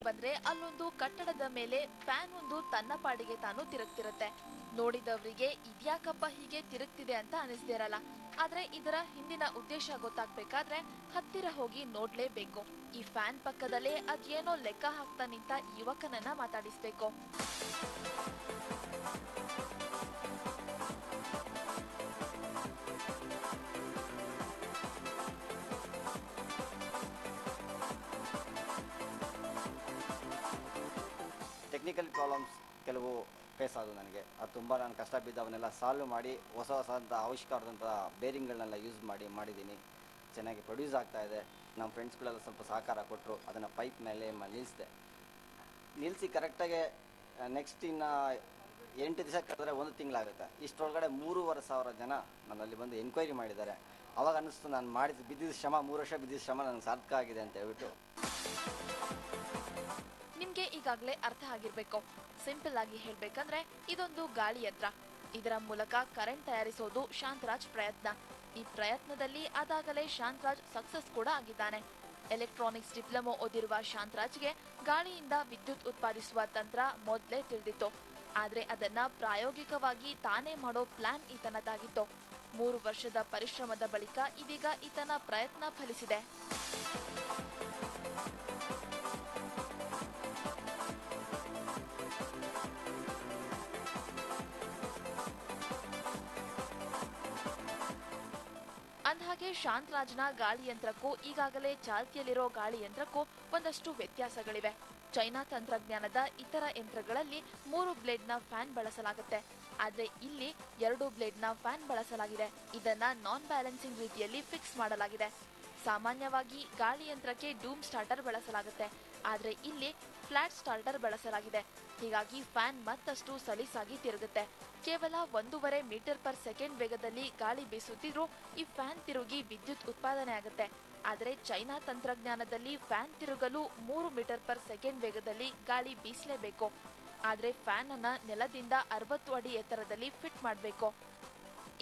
ಬಂದ್ರೆ ಅಲ್ಲೊಂದು ಕಟ್ಟಡದ ಮೇಲೆ ಫ್ಯಾನ್ ಒಂದು ತನ್ನ ಪಾಡಿಗೆ ತಾನು ತಿರುಗ್ತಿರುತ್ತೆ. ನೋಡಿದವರಿಗೆ ಇದ್ಯಾಕಪ್ಪ ಹೀಗೆ ತಿರುಗ್ತಿದೆ ಅಂತ ಅನಿಸ್ದಿರಲ್ಲ. ಆದ್ರೆ ಇದರ ಹಿಂದಿನ ಉದ್ದೇಶ ಗೊತ್ತಾಗ್ಬೇಕಾದ್ರೆ ಹತ್ತಿರ ಹೋಗಿ ನೋಡ್ಲೇಬೇಕು. ಈ ಫ್ಯಾನ್ ಪಕ್ಕದಲ್ಲೇ ಅದೇನೋ ಲೆಕ್ಕ ಹಾಕ್ತಾ ನಿಂತ ಯುವಕನನ್ನ ಮಾತಾಡಿಸ್ಬೇಕು. ಟೆಕ್ನಿಕಲ್ ಪ್ರಾಬ್ಲಮ್ಸ್ ಕೆಲವು ಫೇಸ್ ಆದವು ನನಗೆ. ಅದು ತುಂಬ ನಾನು ಕಷ್ಟ ಬಿದ್ದವನ್ನೆಲ್ಲ ಸಾಲ್ವ್ ಮಾಡಿ ಹೊಸ ಹೊಸಂಥ ಆವಿಷ್ಕಾರದಂಥ ಬೇರಿಂಗ್ಗಳನ್ನೆಲ್ಲ ಯೂಸ್ ಮಾಡಿದ್ದೀನಿ. ಚೆನ್ನಾಗಿ ಪ್ರೊಡ್ಯೂಸ್ ಆಗ್ತಾಯಿದೆ. ನಮ್ಮ ಫ್ರೆಂಡ್ಸ್ಗಳೆಲ್ಲ ಸ್ವಲ್ಪ ಸಹಕಾರ ಕೊಟ್ಟರು. ಅದನ್ನು ಪೈಪ್ ಮೇಲೆ ನಿಲ್ಲಿಸಿ ಕರೆಕ್ಟಾಗಿ ನೆಕ್ಸ್ಟ್ ಇನ್ನು 8 ದಿವಸ ಕಳೆದ್ರೆ 1 ತಿಂಗಳಾಗುತ್ತೆ. ಇಷ್ಟರೊಳಗಡೆ 3,500 ಜನ ನನ್ನಲ್ಲಿ ಬಂದು ಎನ್ಕ್ವೈರಿ ಮಾಡಿದ್ದಾರೆ. ಅವಾಗ ಅನ್ನಿಸ್ತು ನಾನು ಬಿದ್ದಿದ್ದ ಶ್ರಮ 3 ವರ್ಷ ಬಿದ್ದಿದ್ದ ಶ್ರಮ ನನಗೆ ಸಾರ್ಥಕ ಆಗಿದೆ ಅಂತ ಹೇಳ್ಬಿಟ್ಟು. ನಿಮ್ಗೆ ಈಗಾಗಲೇ ಅರ್ಥ ಆಗಿರ್ಬೇಕು. ಸಿಂಪಲ್ ಆಗಿ ಹೇಳ್ಬೇಕಂದ್ರೆ ಇದೊಂದು ಗಾಳಿ ಯಂತ್ರ. ಇದರ ಮೂಲಕ ಕರೆಂಟ್ ತಯಾರಿಸೋದು ಶಾಂತರಾಜ್ ಪ್ರಯತ್ನ. ಈ ಪ್ರಯತ್ನದಲ್ಲಿ ಅದಾಗಲೇ ಶಾಂತರಾಜ್ ಸಕ್ಸಸ್ ಕೂಡ ಆಗಿದ್ದಾನೆ. ಎಲೆಕ್ಟ್ರಾನಿಕ್ಸ್ ಡಿಪ್ಲೊಮಾ ಓದಿರುವ ಶಾಂತರಾಜ್ಗೆ ಗಾಳಿಯಿಂದ ವಿದ್ಯುತ್ ಉತ್ಪಾದಿಸುವ ತಂತ್ರ ಮೊದಲೇ ತಿಳಿದಿತ್ತು. ಆದ್ರೆ ಅದನ್ನ ಪ್ರಾಯೋಗಿಕವಾಗಿ ತಾನೇ ಮಾಡೋ ಪ್ಲಾನ್ ಈತನದಾಗಿತ್ತು. 3 ವರ್ಷದ ಪರಿಶ್ರಮದ ಬಳಿಕ ಇದೀಗ ಈತನ ಪ್ರಯತ್ನ ಫಲಿಸಿದೆ. ಅಂದಹಾಗೆ ಶಾಂತರಾಜ್ನ ಗಾಳಿ ಯಂತ್ರಕ್ಕೂ ಈಗಾಗಲೇ ಚಾಲ್ತಿಯಲ್ಲಿರೋ ಗಾಳಿ ಯಂತ್ರಕ್ಕೂ ಒಂದಷ್ಟು ವ್ಯತ್ಯಾಸಗಳಿವೆ. ಚೈನಾ ತಂತ್ರಜ್ಞಾನದ ಇತರ ಯಂತ್ರಗಳಲ್ಲಿ 3 ಬ್ಲೇಡ್ನ ಫ್ಯಾನ್ ಬಳಸಲಾಗುತ್ತೆ. ಆದ್ರೆ ಇಲ್ಲಿ 2 ಬ್ಲೇಡ್ನ ಫ್ಯಾನ್ ಬಳಸಲಾಗಿದೆ. ಇದನ್ನ ನಾನ್ ಬ್ಯಾಲೆನ್ಸಿಂಗ್ ರೀತಿಯಲ್ಲಿ ಫಿಕ್ಸ್ ಮಾಡಲಾಗಿದೆ. ಸಾಮಾನ್ಯವಾಗಿ ಗಾಳಿ ಯಂತ್ರಕ್ಕೆ ಡೂಮ್ ಸ್ಟಾರ್ಟರ್ ಬಳಸಲಾಗುತ್ತೆ. ಆದ್ರೆ ಇಲ್ಲಿ ಫ್ಲಾಟ್ ಸ್ಟಾರ್ಟರ್ ಬಳಸಲಾಗಿದೆ. ಹೀಗಾಗಿ ಫ್ಯಾನ್ ಮತ್ತಷ್ಟು ಸಲೀಸಾಗಿ ತಿರುಗುತ್ತೆ. ಕೇವಲ 1.5 ಮೀಟರ್ ಪರ್ ಸೆಕೆಂಡ್ ವೇಗದಲ್ಲಿ ಗಾಳಿ ಬೀಸುತ್ತಿದ್ರೂ ಈ ಫ್ಯಾನ್ ತಿರುಗಿ ವಿದ್ಯುತ್ ಉತ್ಪಾದನೆ ಆಗುತ್ತೆ. ಆದರೆ ಚೈನಾ ತಂತ್ರಜ್ಞಾನದಲ್ಲಿ ಫ್ಯಾನ್ ತಿರುಗಲು 3 ಮೀಟರ್ ಪರ್ ಸೆಕೆಂಡ್ ವೇಗದಲ್ಲಿ ಗಾಳಿ ಬೀಸಲೇಬೇಕು. ಆದ್ರೆ ಫ್ಯಾನ್ ಅನ್ನ ನೆಲದಿಂದ 60 ಅಡಿ ಎತ್ತರದಲ್ಲಿ ಫಿಟ್ ಮಾಡಬೇಕು.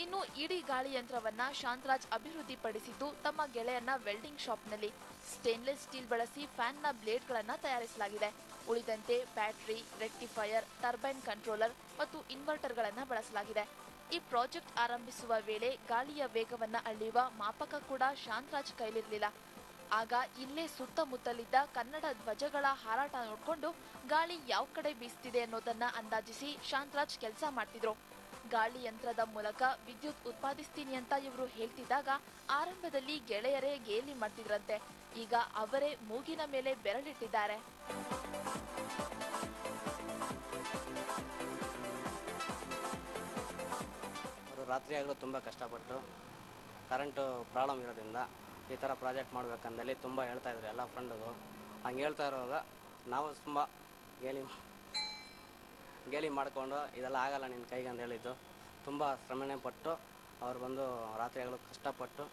ಇನ್ನು ಇಡೀ ಗಾಳಿ ಯಂತ್ರವನ್ನ ಶಾಂತರಾಜ್ ಅಭಿವೃದ್ಧಿಪಡಿಸಿದ್ದು ತಮ್ಮ ಗೆಳೆಯನ ವೆಲ್ಡಿಂಗ್ ಶಾಪ್ನಲ್ಲಿ. ಸ್ಟೇನ್ಲೆಸ್ ಸ್ಟೀಲ್ ಬಳಸಿ ಫ್ಯಾನ್ನ ಬ್ಲೇಡ್ಗಳನ್ನ ತಯಾರಿಸಲಾಗಿದೆ. ಉಳಿದಂತೆ ಬ್ಯಾಟರಿ, ರೆಕ್ಟಿಫೈಯರ್, ಟರ್ಬೈನ್ ಕಂಟ್ರೋಲರ್ ಮತ್ತು ಇನ್ವರ್ಟರ್ಗಳನ್ನ ಬಳಸಲಾಗಿದೆ. ಈ ಪ್ರಾಜೆಕ್ಟ್ ಆರಂಭಿಸುವ ವೇಳೆ ಗಾಳಿಯ ವೇಗವನ್ನ ಅಳೆಯುವ ಮಾಪಕ ಕೂಡ ಶಾಂತರಾಜ್ ಕೈಲಿರಲಿಲ್ಲ. ಆಗ ಇಲ್ಲೇ ಸುತ್ತಮುತ್ತಲಿದ್ದ ಕನ್ನಡ ಧ್ವಜಗಳ ಹಾರಾಟ ನೋಡ್ಕೊಂಡು ಗಾಳಿ ಯಾವ ಕಡೆ ಬೀಸ್ತಿದೆ ಅನ್ನೋದನ್ನ ಅಂದಾಜಿಸಿ ಶಾಂತರಾಜ್ ಕೆಲಸ ಮಾಡ್ತಿದ್ರು. ಗಾಳಿ ಯಂತ್ರದ ಮೂಲಕ ವಿದ್ಯುತ್ ಉತ್ಪಾದಿಸ್ತೀನಿ ಅಂತ ಇವರು ಹೇಳ್ತಿದ್ದಾಗ ಆರಂಭದಲ್ಲಿ ಗೆಳೆಯರೇ ಗೇಲಿ ಮಾಡ್ತಿದ್ರಂತೆ. ಈಗ ಅವರೇ ಮೂಗಿನ ಮೇಲೆ ಬೆರಳಿಟ್ಟಿದ್ದಾರೆ. ರಾತ್ರಿ ಆಗಲೂ ತುಂಬ ಕಷ್ಟಪಟ್ಟು ಕರೆಂಟು ಪ್ರಾಬ್ಲಮ್ ಇರೋದ್ರಿಂದ ಈ ಥರ ಪ್ರಾಜೆಕ್ಟ್ ಮಾಡಬೇಕಂದಲ್ಲಿ ತುಂಬ ಹೇಳ್ತಾ ಇದ್ರು ಎಲ್ಲ ಫ್ರೆಂಡ್ಗಳು. ಹಂಗೆ ಹೇಳ್ತಾ ಇರುವಾಗ ನಾವು ತುಂಬ ಗೇಲಿ ಮಾಡಿಕೊಂಡು ಇದೆಲ್ಲ ಆಗಲ್ಲ ನಿನ್ನ ಕೈಗೆ ಅಂತ ಹೇಳಿದ್ದು. ತುಂಬ ಶ್ರಮಣೆ ಪಟ್ಟು ಅವ್ರು ಬಂದು ರಾತ್ರಿ ಆಗಲೂ ಕಷ್ಟಪಟ್ಟು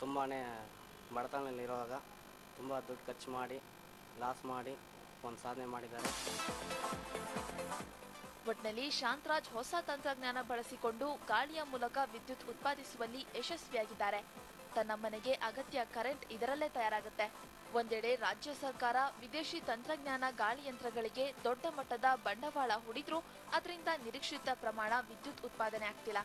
ತುಂಬಾ ಬಡತನದಲ್ಲಿರುವಾಗ ತುಂಬ ದುಡ್ಡು ಖರ್ಚು ಮಾಡಿ ಲಾಸ್ ಮಾಡಿ ಒಂದು ಸಾಧನೆ ಮಾಡಿದ್ದಾರೆ. ಒಟ್ನಲ್ಲಿ ಶಾಂತರಾಜ್ ಹೊಸ ತಂತ್ರಜ್ಞಾನ ಬಳಸಿಕೊಂಡು ಗಾಳಿಯ ಮೂಲಕ ವಿದ್ಯುತ್ ಉತ್ಪಾದಿಸುವಲ್ಲಿ ಯಶಸ್ವಿಯಾಗಿದ್ದಾರೆ. ತನ್ನ ಮನೆಗೆ ಅಗತ್ಯ ಕರೆಂಟ್ ಇದರಲ್ಲೇ ತಯಾರಾಗುತ್ತೆ. ಒಂದೆಡೆ ರಾಜ್ಯ ಸರ್ಕಾರ ವಿದೇಶಿ ತಂತ್ರಜ್ಞಾನ ಗಾಳಿ ಯಂತ್ರಗಳಿಗೆ ದೊಡ್ಡ ಮಟ್ಟದ ಬಂಡವಾಳ ಹೂಡಿದ್ರೂ ಅದರಿಂದ ನಿರೀಕ್ಷಿತ ಪ್ರಮಾಣ ವಿದ್ಯುತ್ ಉತ್ಪಾದನೆ ಆಗ್ತಿಲ್ಲ.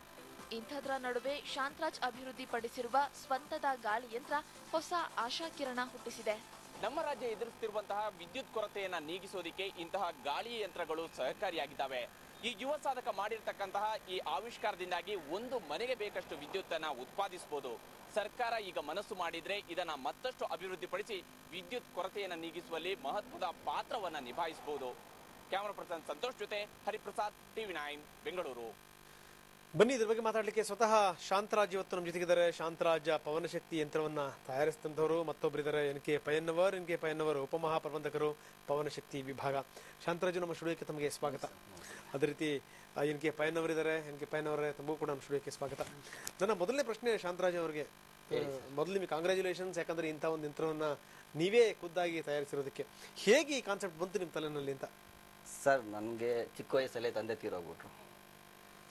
ಇಂಥದ್ರ ನಡುವೆ ಶಾಂತರಾಜ್ ಅಭಿವೃದ್ಧಿಪಡಿಸಿರುವ ಸ್ವಂತದ ಗಾಳಿ ಯಂತ್ರ ಹೊಸ ಆಶಾಕಿರಣ ಹುಟ್ಟಿಸಿದೆ. ನಮ್ಮ ರಾಜ್ಯ ಎದುರಿಸುತ್ತಿರುವಂತಹ ವಿದ್ಯುತ್ ಕೊರತೆಯನ್ನ ನೀಗಿಸೋದಿಕ್ಕೆ ಇಂತಹ ಗಾಳಿ ಯಂತ್ರಗಳು ಸಹಕಾರಿಯಾಗಿದ್ದಾವೆ. ಈ ಯುವ ಸಾಧಕ ಮಾಡಿರ್ತಕ್ಕಂತಹ ಈ ಆವಿಷ್ಕಾರದಿಂದಾಗಿ ಒಂದು ಮನೆಗೆ ಬೇಕಷ್ಟು ವಿದ್ಯುತ್ ಅನ್ನ ಉತ್ಪಾದಿಸಬಹುದು. ಸರ್ಕಾರ ಈಗ ಮನಸ್ಸು ಮಾಡಿದ್ರೆ ಇದನ್ನ ಮತ್ತಷ್ಟು ಅಭಿವೃದ್ಧಿಪಡಿಸಿ ವಿದ್ಯುತ್ ಕೊರತೆಯನ್ನ ನೀಗಿಸುವಲ್ಲಿ ಮಹತ್ವದ ಪಾತ್ರವನ್ನ ನಿಭಾಯಿಸಬಹುದು. ಕ್ಯಾಮರಾ ಪರ್ಸನ್ ಸಂತೋಷ್ ಜೊತೆ ಹರಿಪ್ರಸಾದ್, TV9 ಬೆಂಗಳೂರು. ಬನ್ನಿ ಇದ್ರ ಬಗ್ಗೆ ಮಾತಾಡಲಿಕ್ಕೆ ಸ್ವತಃ ಶಾಂತರಾಜ್ ಇವತ್ತು ನಮ್ಮ ಜೊತೆಗಿದ್ದಾರೆ. ಶಾಂತರಾಜ್ ಪವನಶಕ್ತಿ ಯಂತ್ರವನ್ನ ತಯಾರಿಸಿದಂಥವರು. ಮತ್ತೊಬ್ಬರಿದ್ದಾರೆ NK ಪಯ್ಯನ್ನವರ್ ಉಪಮಹಾಪ್ರಬಂಧಕರು ಪವನಶಕ್ತಿ ವಿಭಾಗ. ಶಾಂತರಾಜ್ ನಮ್ಮ ಸ್ಟುಡಿಯೋಕ್ಕೆ ತಮಗೆ ಸ್ವಾಗತ. ಅದೇ ರೀತಿ NK ಪಯ್ಯನ್ನವರ್ ಇದ್ದಾರೆ. NK ಪಯ್ಯನ್ನವರೇ ತಮಗೂ ಕೂಡ ನಮ್ಮ ಸ್ಟುಡಿಯೋಕ್ಕೆ ಸ್ವಾಗತ. ನನ್ನ ಮೊದಲನೇ ಪ್ರಶ್ನೆ ಶಾಂತರಾಜ್ ಅವರಿಗೆ, ಮೊದಲು ನಿಮಗೆ ಕಾಂಗ್ರ್ಯಾಚುಲೇಷನ್ಸ್. ಯಾಕಂದ್ರೆ ಇಂಥ ಒಂದು ಯಂತ್ರವನ್ನ ನೀವೇ ಖುದ್ದಾಗಿ ತಯಾರಿಸಿರೋದಕ್ಕೆ ಹೇಗೆ ಈ ಕಾನ್ಸೆಪ್ಟ್ ಬಂತು ನಿಮ್ಮ ತಲೆನಲ್ಲಿ ಅಂತ? ಸರ್, ನನಗೆ ಚಿಕ್ಕ ವಯಸ್ಸಲ್ಲೇ ತಂದೆ ತೀರೋಗ್ಬಿಟ್ರು.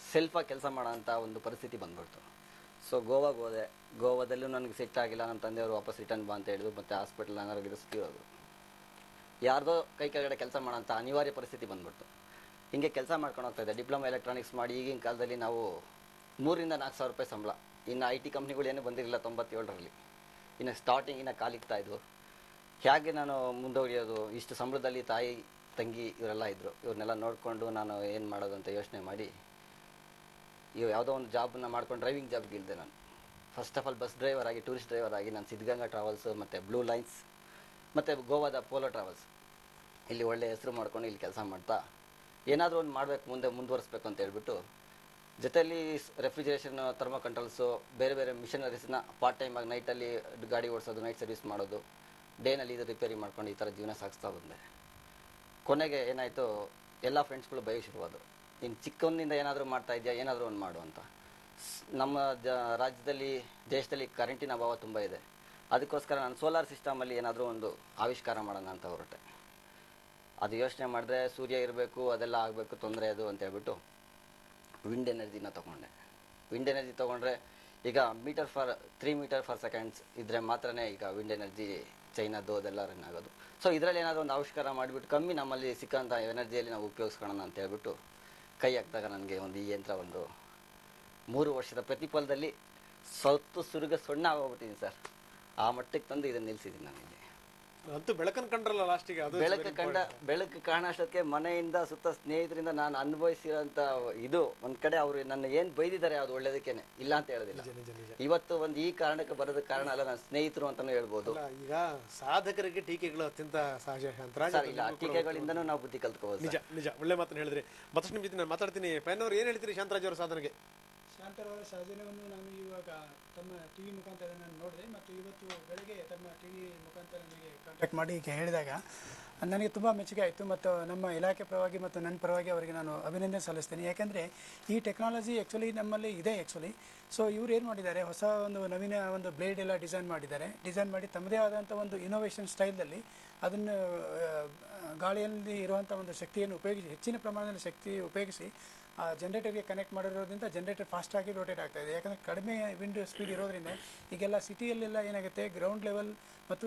ಸೆಲ್ಫಾಗಿ ಕೆಲಸ ಮಾಡೋ ಅಂಥ ಒಂದು ಪರಿಸ್ಥಿತಿ ಬಂದ್ಬಿಡ್ತು. ಸೊ ಗೋವಾಗೆ ಹೋದೆ. ಗೋವಾದಲ್ಲೂ ನನಗೆ ಸೆಟ್ ಆಗಿಲ್ಲ. ನಮ್ಮ ತಂದೆಯವರು ವಾಪಸ್ ರಿಟರ್ನ್ ಬಾ ಅಂತ ಹೇಳಿದ್ರು. ಮತ್ತು ಹಾಸ್ಪಿಟಲ್ ಏನಾರು ತೀರೋದು. ಯಾರ್ದೋ ಕೈ ಕೆಳಗಡೆ ಕೆಲಸ ಮಾಡೋಂಥ ಅನಿವಾರ್ಯ ಪರಿಸ್ಥಿತಿ ಬಂದ್ಬಿಡ್ತು. ಹಿಂಗೆ ಕೆಲಸ ಮಾಡ್ಕೊಂಡು ಹೋಗ್ತಾ ಇದೆ. ಡಿಪ್ಲೊಮಾ ಎಲೆಕ್ಟ್ರಾನಿಕ್ಸ್ ಮಾಡಿ ಈಗಿನ ಕಾಲದಲ್ಲಿ ನಾವು 3,000-4,000 ರೂಪಾಯಿ ಸಂಬಳ. ಇನ್ನು IT ಕಂಪ್ನಿಗಳು ಏನೂ ಬಂದಿರಲಿಲ್ಲ 97ರಲ್ಲಿ. ಇನ್ನು ಸ್ಟಾರ್ಟಿಂಗ್ ಇನ್ನು ಕಾಲಿಕ್ತಾ ಇದ್ವು. ಹೇಗೆ ನಾನು ಮುಂದುವರಿಯೋದು? ಇಷ್ಟು ಸಂಬಳದಲ್ಲಿ ತಾಯಿ ತಂಗಿ ಇವರೆಲ್ಲ ಇದ್ದರು. ಇವ್ರನ್ನೆಲ್ಲ ನೋಡಿಕೊಂಡು ನಾನು ಏನು ಮಾಡೋದು ಅಂತ ಯೋಚನೆ ಮಾಡಿ ಯಾವುದೋ ಒಂದು ಜಾಬನ್ನ ಮಾಡ್ಕೊಂಡು ಡ್ರೈವಿಂಗ್ ಜಾಬ್ಗೆ ಇಳಿದೆ ನಾನು. First of all bus driver ಆಗಿ, ಟೂರಿಸ್ಟ್ ಡ್ರೈವರ್ ಆಗಿ ನಾನು ಸಿದ್ಧಗಂಗಾ ಟ್ರಾವೆಲ್ಸ್ ಮತ್ತು ಬ್ಲೂ ಲೈನ್ಸ್ ಮತ್ತು ಗೋವಾದ ಪೋಲೋ ಟ್ರಾವೆಲ್ಸ್ ಇಲ್ಲಿ ಒಳ್ಳೆ ಹೆಸರು ಮಾಡ್ಕೊಂಡು ಇಲ್ಲಿ ಕೆಲಸ ಮಾಡ್ತಾ ಏನಾದರೂ ಒಂದು ಮಾಡಬೇಕು, ಮುಂದೆ ಮುಂದುವರಿಸ್ಬೇಕು ಅಂತ ಹೇಳ್ಬಿಟ್ಟು ಜೊತೆಯಲ್ಲಿ ರೆಫ್ರಿಜರೇಷನ್, ಥರ್ಮೋ ಕಂಟ್ರೋಲ್ಸು, ಬೇರೆ ಬೇರೆ ಮಿಷನರೀಸ್ನ ಪಾರ್ಟ್ ಟೈಮ್ ಆಗಿ ನೈಟಲ್ಲಿ ಗಾಡಿ ಓಡಿಸೋದು, ನೈಟ್ ಸರ್ವಿಸ್ ಮಾಡೋದು, ಡೇನಲ್ಲಿ ಇದು ರಿಪೇರಿ ಮಾಡ್ಕೊಂಡು ಈ ಥರ ಜೀವನ ಸಾಗಿಸ್ತಾ ಬಂದೆ. ಕೊನೆಗೆ ಏನಾಯಿತು, ಎಲ್ಲ ಫ್ರೆಂಡ್ಸ್ಗಳು ಬಯೋ ಶುರುವಾದರು. ನೀನು ಚಿಕ್ಕವನಿಂದ ಏನಾದರೂ ಮಾಡ್ತಾ ಇದೆಯಾ, ಏನಾದರೂ ಒಂದು ಮಾಡು ಅಂತ. ನಮ್ಮ ರಾಜ್ಯದಲ್ಲಿ, ದೇಶದಲ್ಲಿ ಕರೆಂಟಿನ ಅಭಾವ ತುಂಬ ಇದೆ. ಅದಕ್ಕೋಸ್ಕರ ನಾನು ಸೋಲಾರ್ ಸಿಸ್ಟಮಲ್ಲಿ ಏನಾದರೂ ಒಂದು ಆವಿಷ್ಕಾರ ಮಾಡೋಣ ಅಂತ ಹೊರಟೆ. ಅದು ಯೋಚನೆ ಮಾಡಿದ್ರೆ ಸೂರ್ಯ ಇರಬೇಕು, ಅದೆಲ್ಲ ಆಗಬೇಕು, ತೊಂದರೆ ಅದು ಅಂತ ಹೇಳ್ಬಿಟ್ಟು ವಿಂಡ್ ಎನರ್ಜಿನ ತೊಗೊಂಡೆ. ವಿಂಡ್ ಎನರ್ಜಿ ತೊಗೊಂಡ್ರೆ ಈಗ 3 ಮೀಟರ್ ಫಾರ್ ಸೆಕೆಂಡ್ಸ್ ಇದ್ರೆ ಮಾತ್ರನೇ ಈಗ ವಿಂಡ್ ಎನರ್ಜಿ ಚೈನಾದು ಅದೆಲ್ಲ ರನ್ ಆಗೋದು. ಸೊ ಇದರಲ್ಲಿ ಏನಾದರೂ ಒಂದು ಆವಿಷ್ಕಾರ ಮಾಡಿಬಿಟ್ಟು ಕಮ್ಮಿ ನಮ್ಮಲ್ಲಿ ಸಿಕ್ಕಂಥ ಎನರ್ಜಿಯಲ್ಲಿ ನಾವು ಉಪಯೋಗಿಸ್ಕೊಳ್ಳೋಣ ಅಂತ ಹೇಳ್ಬಿಟ್ಟು ಕೈ ಹಾಕಿದಾಗ ನನಗೆ ಒಂದು ಈ ಯಂತ್ರ ಒಂದು 3 ವರ್ಷದ ಪ್ರತಿಫಲದಲ್ಲಿ ಸ್ವಲ್ಪ ಸುಣ್ಣ ಆಗೋಗ್ಬಿಟ್ಟಿದ್ದೀನಿ ಸರ್. ಆ ಮಟ್ಟಕ್ಕೆ ತಂದು ಇದನ್ನು ನಿಲ್ಲಿಸಿದ್ದೀನಿ ನಾನು ಇಲ್ಲಿ. ಅಂತೂ ಬೆಳಕನ್ನು ಕಂಡ್ರಲ್ಲ ಲಾಸ್ಟಿಗೆ. ಅದು ಬೆಳಕು ಕಾಣೋಷ್ಟಕ್ಕೆ ಮನೆಯಿಂದ ಸುತ್ತ ಸ್ನೇಹಿತರಿಂದ ನಾನು ಅನುಭವಿಸಿರೋಂಥ ಇದು ಒಂದ್ ಕಡೆ ಅವರು ನನ್ನ ಏನ್ ಬೈದಿದ್ದಾರೆ ಅದು ಒಳ್ಳೇದಕ್ಕೇನೆ, ಇಲ್ಲ ಅಂತ ಹೇಳೋದಿಲ್ಲ. ಇವತ್ತು ಒಂದು ಈ ಕಾರಣಕ್ಕೆ ಬರೋದಕ್ಕೆ ಕಾರಣ ಅಲ್ಲ, ನನ್ನ ಸ್ನೇಹಿತರು ಅಂತಾನು ಹೇಳ್ಬೋದು. ಈಗ ಸಾಧಕರಿಗೆ ಟೀಕೆಗಳು ಅತ್ಯಂತ ಸಹಜ. ಇಲ್ಲ, ಟೀಕೆಗಳಿಂದನೂ ನಾವು ಬುದ್ಧಿ ಕಲ್ತ್ಕೋಬಹುದು. ನಿಜ ನಿಜ, ಒಳ್ಳೆ ಮಾತನ್ನು ಹೇಳಿದ್ರಿ. ಮತ್ತಷ್ಟು ನಿಮ್ಮ ಜೊತೆ ನಾನು ಮಾತಾಡ್ತೀನಿ. ಪಯನ್ನವ್ರು ಏನ್ ಹೇಳ್ತೀರಿ ಶಾಂತರಾಜ್ ಅವರ ಸಾಧನೆಗೆ? ಶಾಂತರವರ ಸಾಧನೆಯನ್ನು ನಾನು ಇವಾಗ ತಮ್ಮ ಟಿವಿ ಮುಖಾಂತರ ನಾನು ನೋಡಿದೆ, ಮತ್ತು ಇವತ್ತು ಬೆಳಗ್ಗೆ ತಮ್ಮ ಟಿವಿ ಮುಖಾಂತರ ನನಗೆ ಕಾಂಟ್ಯಾಕ್ಟ್ ಮಾಡಿ ಹೇಳಿದಾಗ ನನಗೆ ತುಂಬ ಮೆಚ್ಚುಗೆ ಆಯಿತು. ಮತ್ತು ನಮ್ಮ ಇಲಾಖೆ ಪರವಾಗಿ ಮತ್ತು ನನ್ನ ಪರವಾಗಿ ಅವರಿಗೆ ನಾನು ಅಭಿನಂದನೆ ಸಲ್ಲಿಸ್ತೀನಿ. ಯಾಕೆಂದರೆ ಈ ಟೆಕ್ನಾಲಜಿ ಆ್ಯಕ್ಚುಲಿ ನಮ್ಮಲ್ಲಿ ಇದೆ ಆ್ಯಕ್ಚುಲಿ. ಸೊ ಇವ್ರು ಏನು ಮಾಡಿದ್ದಾರೆ, ಹೊಸ ಒಂದು ನವೀನ ಒಂದು ಬ್ಲೇಡ್ ಎಲ್ಲ ಡಿಸೈನ್ ಮಾಡಿದ್ದಾರೆ. ಡಿಸೈನ್ ಮಾಡಿ ತಮ್ಮದೇ ಆದಂಥ ಒಂದು ಇನೋವೇಷನ್ ಸ್ಟೈಲ್ನಲ್ಲಿ ಅದನ್ನು ಗಾಳಿಯಲ್ಲಿ ಇರುವಂಥ ಒಂದು ಶಕ್ತಿಯನ್ನು ಉಪಯೋಗಿಸಿ, ಹೆಚ್ಚಿನ ಪ್ರಮಾಣದಲ್ಲಿ ಶಕ್ತಿ ಉಪಯೋಗಿಸಿ ಜನರೇಟರ್ಗೆ ಕನೆಕ್ಟ್ ಮಾಡಿರೋದ್ರಿಂದ ಜನರೇಟರ್ ಫಾಸ್ಟಾಗಿ ರೋಟೇಟ್ ಆಗ್ತಾ ಇದೆ. ಯಾಕಂದರೆ ಕಡಿಮೆ ವಿಂಡ್ ಸ್ಪೀಡ್ ಇರೋದ್ರಿಂದ ಈಗೆಲ್ಲ ಸಿಟಿಯಲ್ಲೆಲ್ಲ ಏನಾಗುತ್ತೆ, ಗ್ರೌಂಡ್ ಲೆವೆಲ್ ಮತ್ತು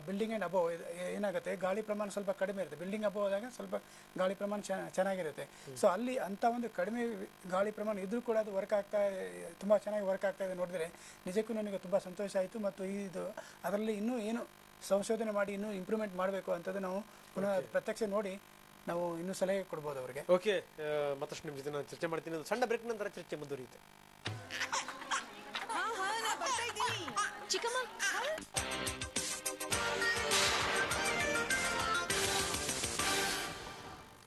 ಬಿಲ್ಡಿಂಗ್ ಆ್ಯಂಡ್ ಅಬೋವ್ ಏನಾಗುತ್ತೆ, ಗಾಳಿ ಪ್ರಮಾಣ ಸ್ವಲ್ಪ ಕಡಿಮೆ ಇರುತ್ತೆ. ಬಿಲ್ಡಿಂಗ್ ಅಬೋವ್ ಆದಾಗ ಸ್ವಲ್ಪ ಗಾಳಿ ಪ್ರಮಾಣ ಚೆನ್ನಾಗಿರುತ್ತೆ. ಸೊ ಅಲ್ಲಿ ಅಂಥ ಒಂದು ಕಡಿಮೆ ಗಾಳಿ ಪ್ರಮಾಣ ಇದ್ರೂ ಕೂಡ ಅದು ವರ್ಕ್ ಆಗ್ತಾ, ತುಂಬ ಚೆನ್ನಾಗಿ ವರ್ಕ್ ಆಗ್ತಾ ಇದೆ ನೋಡಿದ್ರೆ ನಿಜಕ್ಕೂ ನನಗೆ ತುಂಬ ಸಂತೋಷ ಆಯಿತು. ಮತ್ತು ಇದು ಅದರಲ್ಲಿ ಇನ್ನೂ ಏನು ಸಂಶೋಧನೆ ಮಾಡಿ ಇನ್ನೂ ಇಂಪ್ರೂವ್ಮೆಂಟ್ ಮಾಡಬೇಕು ಅಂತದ್ದು ನಾವು ಪುನಃ ಪ್ರತ್ಯಕ್ಷ ನೋಡಿ ನಾವು ಇನ್ನೂ ಸಲಹೆ ಕೊಡ್ಬೋದು ಅವರಿಗೆ. ಓಕೆ, ಮತ್ತಷ್ಟು ನಿಮ್ಮ ಜೊತೆ ನಾನು ಚರ್ಚೆ ಮಾಡ್ತೀನಿ. ಸಣ್ಣ ಬ್ರೇಕ್ ನಂತರ ಚರ್ಚೆ ಮುಂದುವರಿಯುತ್ತೆ.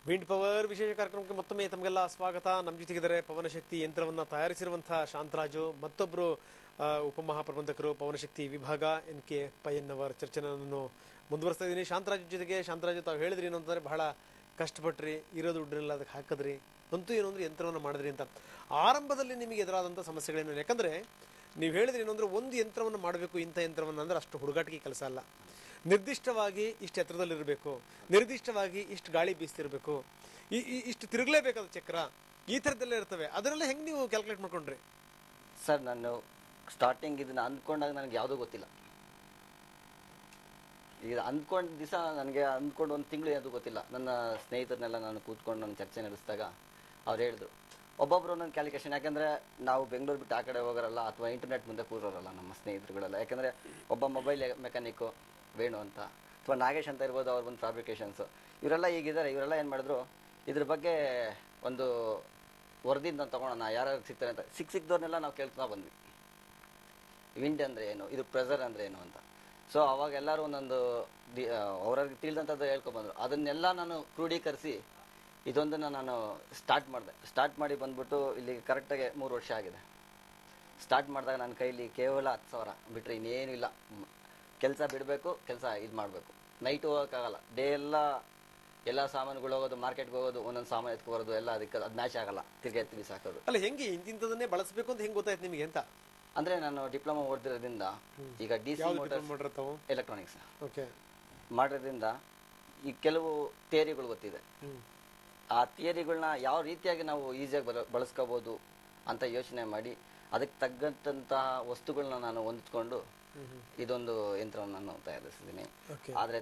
ವಿಂಡ್ ಪವರ್ ವಿಶೇಷ ಕಾರ್ಯಕ್ರಮಕ್ಕೆ ಮತ್ತೊಮ್ಮೆ ತಮಗೆಲ್ಲ ಸ್ವಾಗತ. ನಮ್ಮ ಜೊತೆಗಿದ್ದಾರೆ ಪವನಶಕ್ತಿ ಯಂತ್ರವನ್ನ ತಯಾರಿಸಿರುವಂತಹ ಶಾಂತರಾಜು, ಮತ್ತೊಬ್ಬರು ಉಪಮಹಾಪ್ರಬಂಧಕರು ಪವನಶಕ್ತಿ ವಿಭಾಗ NK ಪಯ್ಯನ್ನವರ್. ಚರ್ಚೆ ನಾನು ಮುಂದುವರಿಸ್ತಾ ಇದ್ದೀನಿ ಶಾಂತರಾಜು ಜೊತೆಗೆ. ಶಾಂತರಾಜು, ತಾವು ಹೇಳಿದ್ರಿ ಏನು ಅಂತಂದ್ರೆ ಬಹಳ ಕಷ್ಟಪಟ್ರಿ, ಇರೋ ದುಡ್ಡನ್ನೆಲ್ಲ ಅದಕ್ಕೆ ಹಾಕಿದ್ರಿ, ಅಂತೂ ಏನು ಅಂದ್ರೆ ಯಂತ್ರವನ್ನು ಮಾಡಿದ್ರಿ ಅಂತ. ಆರಂಭದಲ್ಲಿ ನಿಮಗೆ ಎದುರಾದಂಥ ಸಮಸ್ಯೆಗಳೇನು? ಯಾಕಂದ್ರೆ ನೀವು ಹೇಳಿದ್ರಿ ಏನು ಅಂದ್ರೆ ಒಂದು ಯಂತ್ರವನ್ನು ಮಾಡಬೇಕು, ಇಂಥ ಯಂತ್ರವನ್ನು ಅಂದ್ರೆ ಅಷ್ಟು ಹುಡುಗಾಟಿಕೆ ಕೆಲಸ ಅಲ್ಲ. ನಿರ್ದಿಷ್ಟವಾಗಿ ಇಷ್ಟು ಎತ್ತರದಲ್ಲಿರಬೇಕು, ನಿರ್ದಿಷ್ಟವಾಗಿ ಇಷ್ಟು ಗಾಳಿ ಬೀಸ್ತಿರ್ಬೇಕು, ಇಷ್ಟು ತಿರುಗಲೇಬೇಕಾದ ಚಕ್ರ, ಈ ಥರದ್ದೆಲ್ಲ ಇರ್ತವೆ. ಅದನ್ನೆಲ್ಲ ಹೆಂಗೆ ನೀವು ಕ್ಯಾಲ್ಕುಲೇಟ್ ಮಾಡ್ಕೊಂಡ್ರಿ? ಸರ್, ನಾನು ಸ್ಟಾರ್ಟಿಂಗ್ ಇದನ್ನ ಅಂದ್ಕೊಂಡಾಗ ನನಗೆ ಯಾವುದೂ ಗೊತ್ತಿಲ್ಲ. ಈಗ ಅಂದ್ಕೊಂಡ ದಿವಸ ನನಗೆ ಅಂದ್ಕೊಂಡು ಒಂದು ತಿಂಗಳು ಅದು ಗೊತ್ತಿಲ್ಲ. ನನ್ನ ಸ್ನೇಹಿತರನ್ನೆಲ್ಲ ನಾನು ಕೂತ್ಕೊಂಡು ನಾನು ಚರ್ಚೆ ನಡೆಸಿದಾಗ ಅವ್ರು ಹೇಳಿದ್ರು, ಒಬ್ಬೊಬ್ರು ಒಂದೊಂದು ಕ್ಯಾಲ್ಕುಲೇಷನ್. ಯಾಕೆಂದರೆ ನಾವು ಬೆಂಗಳೂರು ಬಿಟ್ಟು ಆ ಕಡೆ ಹೋಗೋರಲ್ಲ, ಅಥವಾ ಇಂಟರ್ನೆಟ್ ಮುಂದೆ ಕೂರೋರಲ್ಲ ನಮ್ಮ ಸ್ನೇಹಿತರುಗಳೆಲ್ಲ. ಯಾಕೆಂದರೆ ಒಬ್ಬ ಮೊಬೈಲ್ ಮೆಕ್ಯಾನಿಕ್ಕು ವೇಣು ಅಂತ, ಅಥವಾ ನಾಗೇಶ್ ಅಂತ ಇರ್ಬೋದು, ಅವ್ರು ಬಂದು ಫ್ಯಾಬ್ರಿಕೇಷನ್ಸು, ಇವರೆಲ್ಲ ಈಗಿದ್ದಾರೆ. ಇವರೆಲ್ಲ ಏನು ಮಾಡಿದ್ರು, ಇದ್ರ ಬಗ್ಗೆ ಒಂದು ವರದಿಯಿಂದ ತೊಗೊಳೋಣ, ಯಾರ್ಯಾರು ಸಿಗ್ತಾರೆ ಅಂತ. ಸಿಕ್ಕಿದವ್ರನ್ನೆಲ್ಲ ನಾವು ಕೇಳ್ತಾ ಬಂದ್ವಿ, ವಿಂಡ್ ಅಂದರೆ ಏನು, ಇದು ಪ್ರೆಷರ್ ಅಂದರೆ ಏನು ಅಂತ. ಸೊ ಅವಾಗ ಎಲ್ಲರೂ ಒಂದೊಂದು ಅವ್ರಿಗೆ ತಿಳಿದಂಥದ್ದು ಹೇಳ್ಕೊಬಂದರು. ಅದನ್ನೆಲ್ಲ ನಾನು ಕ್ರೋಢೀಕರಿಸಿ ಇದೊಂದನ್ನು ನಾನು ಸ್ಟಾರ್ಟ್ ಮಾಡಿ ಬಂದ್ಬಿಟ್ಟು ಇಲ್ಲಿ ಕರೆಕ್ಟಾಗಿ 3 ವರ್ಷ ಆಗಿದೆ. ಸ್ಟಾರ್ಟ್ ಮಾಡಿದಾಗ ನನ್ನ ಕೈಲಿ ಕೇವಲ 10,000 ಬಿಟ್ಟರೆ ಇನ್ನೇನು ಇಲ್ಲ. ಕೆಲಸ ಬಿಡಬೇಕು, ಕೆಲಸ ಇದು ಮಾಡಬೇಕು, ನೈಟು ಹೋಗೋಕ್ಕಾಗಲ್ಲ. ಡೇ ಎಲ್ಲ ಸಾಮಾನುಗಳು ಹೋಗೋದು, ಮಾರ್ಕೆಟ್ಗೆ ಹೋಗೋದು, ಒಂದೊಂದು ಸಾಮಾನು ಎತ್ಕೋರೋದು ಎಲ್ಲ ಅದಕ್ಕೆ ಅದು ಮ್ಯಾಚ್ ಆಗಲ್ಲ, ತಿರ್ಗಿ ಎತ್ತಿ ಬಿಸಾಕೋದು. ಅಲ್ಲ, ಹೆಂಗೆ ಇಂಥದನ್ನೇ ಬಳಸಬೇಕು ಅಂತ ಹೆಂಗೆ ಗೊತ್ತಾಯ್ತು ನಿಮಗೆ ಅಂತ? ಅಂದರೆ ನಾನು ಡಿಪ್ಲೊಮಾ ಓದಿರೋದ್ರಿಂದ, ಈಗ DC ಮೋಟರ್ಸ್ ಎಲೆಕ್ಟ್ರಾನಿಕ್ಸ್ ಮಾಡೋದ್ರಿಂದ ಈ ಕೆಲವು ಥಿಯರಿಗಳು ಗೊತ್ತಿದೆ. ಆ ಥಿಯರಿಗಳನ್ನ ಯಾವ ರೀತಿಯಾಗಿ ನಾವು ಈಸಿಯಾಗಿ ಬಳಸ್ಕೋಬೋದು ಅಂತ ಯೋಚನೆ ಮಾಡಿ ಅದಕ್ಕೆ ತగ్గಂತಹ ವಸ್ತುಗಳನ್ನ ನಾನು ಹೊಂದಿಸ್ಕೊಂಡು ಇದೊಂದು ಯಂತ್ರವನ್ನು ನಾನು ತಯಾರಿಸಿದ್ದೀನಿ. ಆದರೆ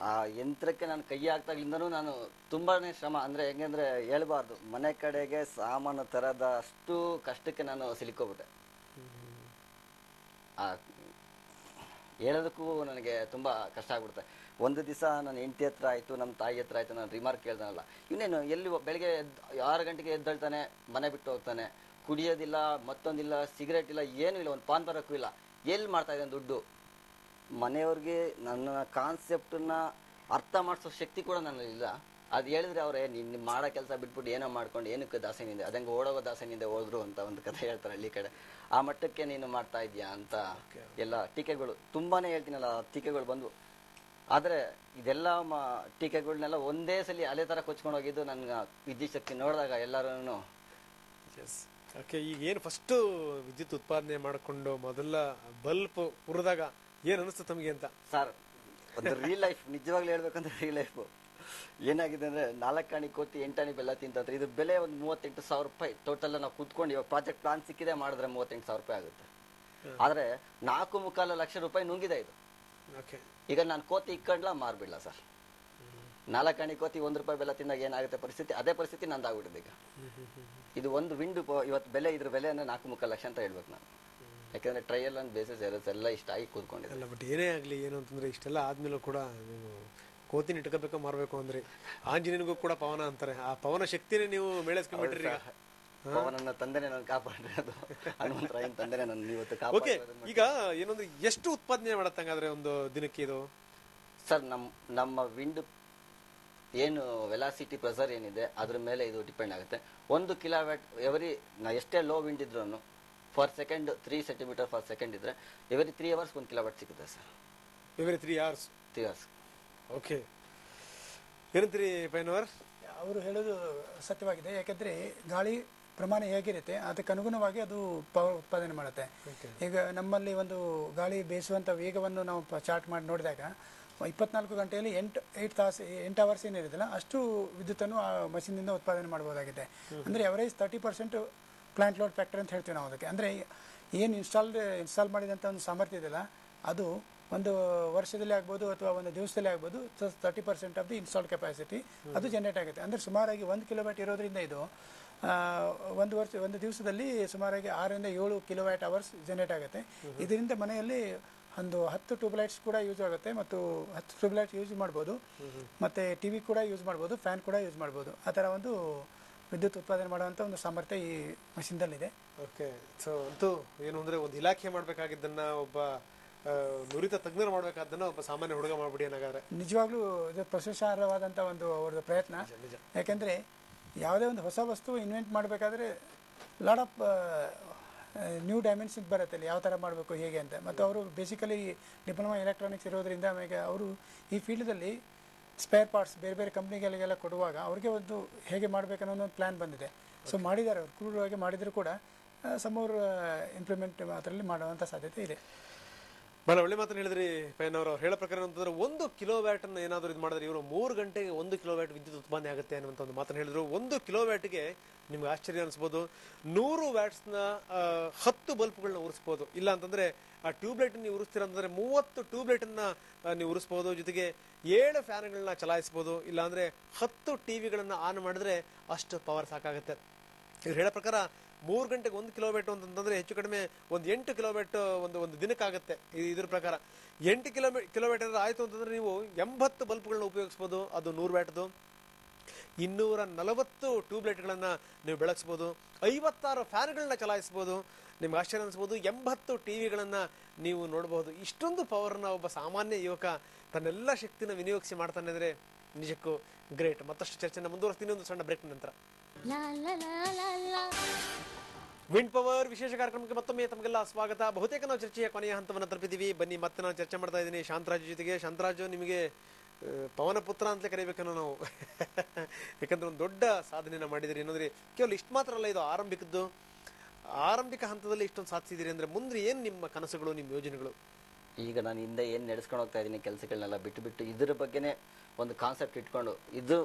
ಆ ಯಂತ್ರಕ್ಕೆ ನಾನು ಕೈ ಹಾಕ್ದಾಗ್ಲಿಂದನೂ ನಾನು ತುಂಬಾನೇ ಶ್ರಮ, ಅಂದರೆ ಹೆಂಗಂದ್ರೆ ಹೇಳ್ಬಾರ್ದು, ಮನೆ ಕಡೆಗೆ ಸಾಮಾನು ತರದ ಅಷ್ಟು ಕಷ್ಟಕ್ಕೆ ನಾನು ಸಿಲುಕೋಬಿಟ್ಟೆ. ಹೇಳೋದಕ್ಕೂ ನನಗೆ ತುಂಬ ಕಷ್ಟ ಆಗ್ಬಿಡುತ್ತೆ. ಒಂದು ದಿವಸ ನನ್ನ ಹೆಂಡತಿ ಹತ್ರ ಆಯಿತು, ನಮ್ಮ ತಾಯಿ ಹತ್ರ ಆಯಿತು, ನಾನು ರಿಮಾರ್ಕ್ ಕೇಳ್ದಾನಲ್ಲ, ಇವನೇನು ಎಲ್ಲಿ ಬೆಳಗ್ಗೆ 6 ಗಂಟೆಗೆ ಎದ್ದೇಳ್ತಾನೆ, ಮನೆ ಬಿಟ್ಟು ಹೋಗ್ತಾನೆ, ಕುಡಿಯೋದಿಲ್ಲ, ಮತ್ತೊಂದಿಲ್ಲ, ಸಿಗರೇಟ್ ಇಲ್ಲ, ಏನೂ ಇಲ್ಲ, ಒಂದು ಪಾನ್ ಬರೋಕ್ಕೂ ಇಲ್ಲ, ಎಲ್ಲಿ ಮಾಡ್ತಾ ಇದ್ದಾನೆ ದುಡ್ಡು? ಮನೆಯವ್ರಿಗೆ ನನ್ನ ಕಾನ್ಸೆಪ್ಟನ್ನ ಅರ್ಥ ಮಾಡಿಸೋ ಶಕ್ತಿ ಕೂಡ ನನ್ನಲ್ಲಿಲ್ಲ. ಅದು ಹೇಳಿದ್ರೆ ಅವರೇ ನೀನು ಮಾಡೋ ಕೆಲಸ ಬಿಟ್ಬಿಟ್ಟು ಏನೋ ಮಾಡ್ಕೊಂಡು ಏನಕ್ಕೆ ದಾಸನಿಂದೆ, ಅದಂಗೆ ಓಡೋಗೋ ದಾಸನಿಂದೆ ಹೋದ್ರು ಅಂತ ಒಂದು ಕಥೆ ಹೇಳ್ತಾರೆ ಹಳ್ಳಿ ಕಡೆ. ಆ ಮಟ್ಟಕ್ಕೆ ನೀನು ಮಾಡ್ತಾ ಇದೀಯಾ ಅಂತ ಎಲ್ಲ ಟೀಕೆಗಳು ತುಂಬಾನೇ ಹೇಳ್ತೀನಲ್ಲ, ಟೀಕೆಗಳು ಬಂದು. ಆದರೆ ಇದೆಲ್ಲ ಟೀಕೆಗಳನ್ನೆಲ್ಲ ಒಂದೇ ಸಲ ಅಲೆ ಥರ ಕೊಚ್ಕೊಂಡು ಹೋಗಿದ್ದು ನನ್ನ ವಿದ್ಯುತ್ ಶಕ್ತಿ ನೋಡಿದಾಗ ಎಲ್ಲರೂ. ಓಕೆ, ಈಗ ಏನು ಫಸ್ಟ್ ವಿದ್ಯುತ್ ಉತ್ಪಾದನೆ ಮಾಡಿಕೊಂಡು ಮೊದಲ ಬಲ್ಪ್ ಉರಿದಾಗ ಏನು ಅನಿಸ್ತು ತಮಗೆ ಅಂತ? ಸರ್, ಒಂದು ರಿಯಲ್ ಲೈಫ್, ನಿಜವಾಗ್ಲೂ ಹೇಳ್ಬೇಕಂದ್ರೆ ರಿಯಲ್ ಲೈಫ್ ಏನಾಗಿದೆ ಅಂದ್ರೆ 4 ಆಣಿ ಕೋತಿ 8 ಆಣಿ ಬೆಲ್ಲ ತಿಂತಂದ್ರೆ ಇದು ಬೆಲೆ ಒಂದು 38,000 ರೂಪಾಯಿ ಟೋಟಲ್. ನಾವು ಕೂತ್ಕೊಂಡು ಇವಾಗ ಪ್ರಾಜೆಕ್ಟ್ ಪ್ಲಾನ್ ಸಿಕ್ಕಿದೆ ಮಾಡಿದ್ರೆ 38,000 ರೂಪಾಯಿ ಆಗುತ್ತೆ. ಆದ್ರೆ 4.25 ಲಕ್ಷ ರೂಪಾಯಿ ನುಂಗಿದೆ ಇದು. ಈಗ ನಾನು ಕೋತಿ ಇಕ್ಕೊಂಡ್ಲ ಮಾರ್ಬಿಡ್ಲ ಸರ್? 4 ಆಣಿ ಕೋತಿ 1 ರೂಪಾಯಿ ಬೆಲ್ಲ ತಿಂದಾಗ ಏನಾಗುತ್ತೆ ಪರಿಸ್ಥಿತಿ, ಅದೇ ಪರಿಸ್ಥಿತಿ ನಂದಾಗ್ಬಿಟ್ಟಿದೆ ಈಗ. ಇದು ಒಂದು ವಿಂಡ್ ಇವತ್ತು ಬೆಲೆ, ಇದ್ರ ಬೆಲೆ ಅಂದ್ರೆ 4.25 ಲಕ್ಷ ಅಂತ ಹೇಳ್ಬೇಕು ನಾನು. ಯಾಕಂದ್ರೆ ಟ್ರಯಲ್ ಅಂಡ್ ಬೇಸಿಸ್ ಎಲ್ಲ ಇಷ್ಟ ಆಗಿ ಕೂತ್ಕೊಂಡಿದೆ. ಅಲ್ಲ, ಬಟ್ ಏನೇ ಆಗ್ಲಿ, ಏನು ಅಂತಂದ್ರೆ ಇಷ್ಟೆಲ್ಲ ಆದ್ಮೇಲೂ ಕೂಡ ನೀವು ಕೋತಿನ ಇಟ್ಕೋಬೇಕು ಮಾರ್ಬೇಕು ಅಂದ್ರೆ ಆಂಜನೇಯನಿಗೂ ಕೂಡ ಪವನ ಅಂತಾರೆ. ಆ ಪವನ ಶಕ್ತಿನೇ ನೀವು ಮೇಳಸ್ಕೊಂಡ್ಬಿಟ್ರಿ. ಪವನನ್ನ ತಂದೆನೆ ನಾನು ಕಾಪಾಡಿರೋದು, ಹನುಮಂತರಾಯನ ತಂದೆನೆ ನನ್ನ ಇವತ್ತು ಓಕೆ, ಈಗ ಏನಂದ್ರೆ ಎಷ್ಟು ಉತ್ಪಾದನೆ ಮಾಡತ್ತಂಗಾದ್ರೆ ಒಂದು ದಿನಕ್ಕೆ ಇದು? ಸರ್, ನಮ್ಮ ವಿಂಡ್ ಏನು ವೆಲಾಸಿಟಿ ಪ್ರೆಸರ್ ಏನಿದೆ ಅದ್ರ ಮೇಲೆ ಇದು ಡಿಪೆಂಡ್ ಆಗುತ್ತೆ. 1 ಕಿಲೋವ್ಯಾಟ್ ಎವರಿ, ಎಷ್ಟೇ ಲೋ ವಿಂಡ್ ಇದ್ರು for second 3 centimetre for second ಇದ್ರೆ ಎವರಿ 3 ಅವರ್ಸ್ 1 ಕಿಲೋವ್ಯಾಟ್ ಸಿಗುತ್ತೆ sir. Every 3 hours? 3 hours. Okay, ಏನಂತೀರಿ ಪೈನವರ್? ಅವರು ಹೇಳೋದು ಸತ್ಯವಾಗಿದೆ. ಯಾಕಂದ್ರೆ ಗಾಳಿ ಪ್ರಮಾಣ ಹೇಗಿರುತ್ತೆ ಅದಕ್ಕೆ ಅನುಗುಣವಾಗಿ ಅದು ಪವರ್ ಉತ್ಪಾದನೆ ಮಾಡುತ್ತೆ. ಈಗ ನಮ್ಮಲ್ಲಿ ಒಂದು ಗಾಳಿ ಬೇಯಿಸುವಂಥ ವೇಗವನ್ನು ನಾವು ಚಾರ್ಟ್ ಮಾಡಿ ನೋಡಿದಾಗ 24 ಗಂಟೆಯಲ್ಲಿ 8 ಅವರ್ಸ್ ಏನಿರುತ್ತಲ್ಲ ಅಷ್ಟು ವಿದ್ಯುತ್ತನ್ನು ಆ ಮಷೀನಿಂದ ಉತ್ಪಾದನೆ ಮಾಡಬಹುದಾಗಿದೆ. ಅಂದರೆ ಅವರೇಜ್ 30% ಪ್ಲಾಂಟ್ ಲೋಡ್ ಫ್ಯಾಕ್ಟರ್ ಅಂತ ಹೇಳ್ತೀವಿ ನಾವು ಅದಕ್ಕೆ. ಅಂದರೆ ಏನು ಇನ್ಸ್ಟಾಲ್ ಮಾಡಿದಂಥ ಒಂದು ಸಾಮರ್ಥ್ಯ ಇದೆಯಲ್ಲ, ಅದು ಒಂದು ವರ್ಷದಲ್ಲಿ ಆಗ್ಬೋದು ಅಥವಾ ಒಂದು ದಿವಸದಲ್ಲಿ ಆಗ್ಬೋದು, 30% ಆಫ್ ದಿ ಇನ್ಸ್ಟಾಲ್ಡ್ ಕೆಪಾಸಿಟಿ ಅದು ಜನರೇಟ್ ಆಗುತ್ತೆ. ಅಂದರೆ ಸುಮಾರಾಗಿ 1 ಕಿಲೋವ್ಯಾಟ್ ಇರೋದ್ರಿಂದ ಇದು ಒಂದು ದಿವಸದಲ್ಲಿ ಸುಮಾರಾಗಿ 6 ರಿಂದ 7 ಕಿಲೋವ್ಯಾಟ್ ಅವರ್ಸ್ ಜನರೇಟ್ ಆಗುತ್ತೆ. ಇದರಿಂದ ಮನೆಯಲ್ಲಿ ಒಂದು 10 ಟ್ಯೂಬ್ಲೈಟ್ಸ್ ಕೂಡ ಯೂಸ್ ಆಗುತ್ತೆ, ಮತ್ತು 10 ಟ್ಯೂಬ್ಲೈಟ್ ಯೂಸ್ ಮಾಡ್ಬೋದು, ಮತ್ತು ಟಿವಿ ಕೂಡ ಯೂಸ್ ಮಾಡ್ಬೋದು, ಫ್ಯಾನ್ ಕೂಡ ಯೂಸ್ ಮಾಡ್ಬೋದು. ಆ ಥರ ಒಂದು ವಿದ್ಯುತ್ ಉತ್ಪಾದನೆ ಮಾಡುವಂಥ ಒಂದು ಸಾಮರ್ಥ್ಯ ಈ ಮಷೀನ್ದಲ್ಲಿದೆ. ಓಕೆ, ಸೊ ಅಂತೂ ಏನು ಅಂದರೆ ಒಂದು ಇಲಾಖೆ ಮಾಡಬೇಕಾಗಿದ್ದನ್ನು ಒಬ್ಬ ನುರಿತ ತಜ್ಞರು ಮಾಡಬೇಕಾದ್ದನ್ನು ಒಬ್ಬ ಸಾಮಾನ್ಯ ಹುಡುಗ ಮಾಡ್ಬಿಡಿ ಏನಾಗಾದ್ರೆ ನಿಜವಾಗ್ಲೂ ಇದು ಪ್ರಶಂಸಾರ್ಹವಾದಂಥ ಒಂದು ಅವ್ರದ್ದು ಪ್ರಯತ್ನ. ಯಾಕೆಂದರೆ ಯಾವುದೇ ಒಂದು ಹೊಸ ವಸ್ತು ಇನ್ವೆಂಟ್ ಮಾಡಬೇಕಾದ್ರೆ ಲಾಟ್ ಆಫ್ ನ್ಯೂ ಡೈಮೆನ್ಷನ್ ಬರುತ್ತೆ ಅಲ್ಲಿ, ಯಾವ ಥರ ಮಾಡಬೇಕು ಹೇಗೆ ಅಂತ. ಮತ್ತು ಅವರು ಬೇಸಿಕಲಿ ಡಿಪ್ಲೊಮಾ ಎಲೆಕ್ಟ್ರಾನಿಕ್ಸ್ ಇರೋದ್ರಿಂದ ಆಮೇಲೆ ಅವರು ಈ ಫೀಲ್ಡಲ್ಲಿ ಸ್ಪೇರ್ ಪಾರ್ಟ್ಸ್ ಬೇರೆ ಬೇರೆ ಕಂಪ್ನಿಗಳಿಗೆಲ್ಲ ಕೊಡುವಾಗ ಅವ್ರಿಗೆ ಒಂದು ಹೇಗೆ ಮಾಡಬೇಕನ್ನೋ ಒಂದು ಪ್ಲ್ಯಾನ್ ಬಂದಿದೆ. ಸೊ ಮಾಡಿದ್ದಾರೆ, ಅವರು ಕ್ರೂರವಾಗಿ ಮಾಡಿದರೂ ಕೂಡ ಸಮೂರ್ ಇಂಪ್ಲಿಮೆಂಟ್ ಅದರಲ್ಲಿ ಮಾಡುವಂಥ ಸಾಧ್ಯತೆ ಇದೆ. ಬಹಳ ಒಳ್ಳೆ ಮಾತನ್ನು ಹೇಳಿದ್ರಿ ಪೈನವರು. ಅವ್ರು ಹೇಳೋ ಪ್ರಕಾರ ಅಂತಂದ್ರೆ 1 ಕಿಲೋವ್ಯಾಟನ್ನು ಏನಾದರೂ ಇದು ಮಾಡಿದ್ರೆ ಇವರು 3 ಗಂಟೆಗೆ 1 ಕಿಲೋವ್ಯಾಟ್ ವಿದ್ಯುತ್ ಉತ್ಪಾದನೆ ಆಗುತ್ತೆ ಅನ್ನುವಂಥ ಒಂದು ಮಾತನ್ನು ಹೇಳಿದ್ರು. 1 ಕಿಲೋವ್ಯಾಟ್ಗೆ ನಿಮ್ಗೆ ಆಶ್ಚರ್ಯ ಅನಿಸ್ಬೋದು, 100 ವ್ಯಾಟ್ಸ್ನ 10 ಬಲ್ಬ್ಗಳನ್ನ ಉರಿಸ್ಬೋದು. ಇಲ್ಲ ಅಂತಂದ್ರೆ ಆ ಟ್ಯೂಬ್ಲೈಟ್ ನೀವು ಉರಿಸ್ತೀರ ಅಂತಂದ್ರೆ 30 ಟ್ಯೂಬ್ಲೈಟನ್ನ ನೀವು ಉರಿಸ್ಬೋದು. ಜೊತೆಗೆ 7 ಫ್ಯಾನ್ಗಳನ್ನ ಚಲಾಯಿಸ್ಬೋದು. ಇಲ್ಲ ಅಂದ್ರೆ 10 ಟಿವಿಗಳನ್ನ ಆನ್ ಮಾಡಿದ್ರೆ ಅಷ್ಟು ಪವರ್ ಸಾಕಾಗುತ್ತೆ. ಇವ್ರು ಹೇಳೋ ಪ್ರಕಾರ 3 ಗಂಟೆಗೆ 1 ಕಿಲೋವ್ಯಾಟ್ ಅಂತಂದ್ರೆ ಹೆಚ್ಚು ಕಡಿಮೆ ಒಂದು 8 ಕಿಲೋವ್ಯಾಟ್ ಒಂದು ದಿನಕ್ಕಾಗುತ್ತೆ. ಇದ್ರ ಪ್ರಕಾರ 8 ಕಿಲೋವ್ಯಾಟ್ ಅಂದ್ರೆ ಆಯ್ತು ಅಂತಂದ್ರೆ ನೀವು 80 ಬಲ್ಬ್ಗಳನ್ನ ಉಪಯೋಗಿಸ್ಬೋದು. ಅದು 100 ವ್ಯಾಟ್ದು. 240 ಟ್ಯೂಬ್ಲೈಟ್ಗಳನ್ನ ನೀವು ಬೆಳಗಿಸ್ಬೋದು. 56 ಫ್ಯಾನ್ಗಳನ್ನ ಚಲಾಯಿಸ್ಬೋದು. ನಿಮ್ಗೆ ಆಶ್ಚರ್ಯ ಅನಿಸ್ಬೋದು, 80 ಟಿವಿಗಳನ್ನ ನೀವು ನೋಡಬಹುದು. ಇಷ್ಟೊಂದು ಪವರ್ನ ಒಬ್ಬ ಸಾಮಾನ್ಯ ಯುವಕ ತನ್ನೆಲ್ಲ ಶಕ್ತಿನ ವಿನಿಯೋಗಿಸಿ ಮಾಡ್ತಾನೆ ಅಂದ್ರೆ ನಿಜಕ್ಕೂ ಗ್ರೇಟ್. ಮತ್ತಷ್ಟು ಚರ್ಚೆನ ಮುಂದುವರಿಸ್ತೀನಿ ಒಂದು ಸಣ್ಣ ಬ್ರೇಕ್ ನಂತರ. ವಿಂಡ್ ಪವರ್ ವಿಶೇಷ ಕಾರ್ಯಕ್ರಮಕ್ಕೆ ಮತ್ತೊಮ್ಮೆ ತಮಗೆಲ್ಲ ಸ್ವಾಗತ. ಬಹುತೇಕ ನಾವು ಚರ್ಚೆಯ ಕೊನೆಯ ಹಂತವನ್ನು ತಲುಪಿದ್ದೀವಿ. ಬನ್ನಿ ಮತ್ತೆ ನಾನು ಚರ್ಚೆ ಮಾಡ್ತಾ ಇದ್ದೀನಿ ಶಾಂತರಾಜು ಜೊತೆಗೆ. ಶಾಂತರಾಜು ನಿಮಗೆ ಪವನ ಪುತ್ರ ಅಂತಲೇ ಕರಿಬೇಕನ್ನೋ ನಾವು, ಯಾಕಂದ್ರೆ ಒಂದು ದೊಡ್ಡ ಸಾಧನೆಯನ್ನು ಮಾಡಿದಿರಿ ಅನ್ನೋದ್ರಿ. ಕೇವಲ ಇಷ್ಟು ಮಾತ್ರ ಅಲ್ಲ, ಇದು ಆರಂಭಿಕ ಹಂತದಲ್ಲಿ ಇಷ್ಟೊಂದು ಸಾಧಿಸಿದಿರಿ ಅಂದ್ರೆ ಮುಂದೆ ಏನು ನಿಮ್ಮ ಕನಸುಗಳು, ನಿಮ್ಮ ಯೋಜನೆಗಳು? ಈಗ ನಾನು ಹಿಂದೆ ಏನು ನಡೆಸ್ಕೊಂಡು ಹೋಗ್ತಾ ಇದ್ದೀನಿ ಕೆಲಸಗಳನ್ನೆಲ್ಲ ಬಿಟ್ಟು ಇದ್ರ ಬಗ್ಗೆನೇ ಒಂದು ಕಾನ್ಸೆಪ್ಟ್ ಇಟ್ಕೊಂಡು, ಇದು